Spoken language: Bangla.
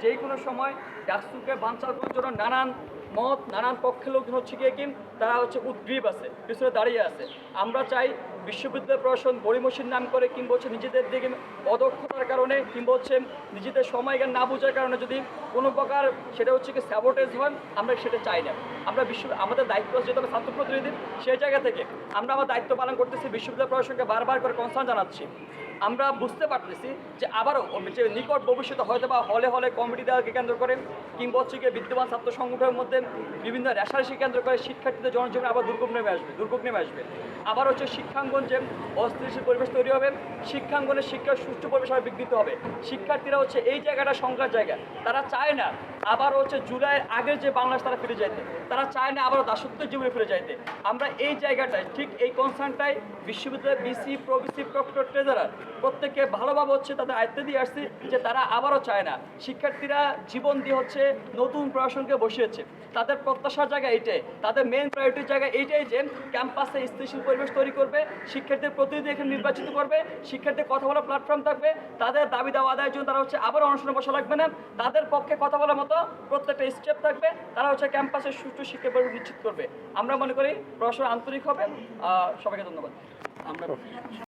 যে কোনো সময় ডাকসুকে বানচাল করার জন্য নানান মত নানান পক্ষের লোকজন হচ্ছে গিয়ে তারা হচ্ছে উদ্গ্রীব আছে, পিছনে দাঁড়িয়ে আছে। আমরা চাই বিশ্ববিদ্যালয় প্রশাসন গড়িমসির নাম করে কিংবা হচ্ছে নিজেদের দিকে অদক্ষতার কারণে কিংবা হচ্ছে নিজেদের সময় জ্ঞান না বোঝার কারণে যদি কোনো প্রকার সেটা হচ্ছে কি স্যাবোটেজ হয়, আমরা সেটা চাই না। আমরা আমাদের দায়িত্ব আছে যেহেতু আমরা ছাত্র প্রতিনিধি, সেই জায়গা থেকে আমরা আমার দায়িত্ব পালন করতেছি। বিশ্ববিদ্যালয় প্রশাসনকে বারবার করে কনসার্ন জানাচ্ছি। আমরা বুঝতে পারতেছি যে আবারও যে নিকট ভবিষ্যতে হয়তো বা হলে হলে কমিটি দেওয়াকে কেন্দ্র করে কিংবা হচ্ছে গিয়ে বিদ্যমান ছাত্র সংগঠনের মধ্যে বিভিন্ন রেশারেশি কেন্দ্র করে শিক্ষার্থীদের জনজীবনে আবার দুর্ভোগ নেমে আসবে। আবার হচ্ছে শিক্ষাঙ্গন যে অস্থিতিশীল পরিবেশ তৈরি হবে, শিক্ষাঙ্গনের শিক্ষার সুষ্ঠু পরিবেশ আবার বিঘ্নিত হবে। শিক্ষার্থীরা হচ্ছে এই জায়গাটা সংখ্যার জায়গা, তারা চায় না আবার হচ্ছে জুলাইয়ের আগের যে বাংলাদেশ তারা ফিরে যাইতে, তারা চায় না আবারও দাসত্বের জীবনে ফিরে যাইতে। আমরা এই জায়গাটায় ঠিক এই কনসার্নটাই বিশ্ববিদ্যালয়ের বিসি প্রভিসি প্রক্টর ট্রেজারার প্রত্যেককে ভালোভাবে হচ্ছে তাদের আয়ত্তে দিয়ে আসছে যে তারা আবারও চায় না। শিক্ষার্থীরা জীবন দিয়ে হচ্ছে নতুন প্রশাসনকে বসিয়েছে, তাদের প্রত্যাশার জায়গা এইটাই, তাদের মেন প্রায়োরিটির জায়গা এইটাই যে ক্যাম্পাসে স্থিতিশীল পরিবেশ তৈরি করবে, শিক্ষার্থীদের প্রতিনিধি এখানে নির্বাচিত করবে, শিক্ষার্থীদের কথা বলার প্ল্যাটফর্ম থাকবে, তাদের দাবি দাওয়া আদায়ের জন্য তারা হচ্ছে আবার অনশনে বসা লাগবে না, তাদের পক্ষে কথা বলার মতো প্রত্যেকটা স্টেপ থাকবে, তারা হচ্ছে ক্যাম্পাসের সুষ্ঠু শিক্ষা পরিবেশ নিশ্চিত করবে। আমরা মনে করি প্রশাসন আন্তরিক হবে। সবাইকে ধন্যবাদ। আমরা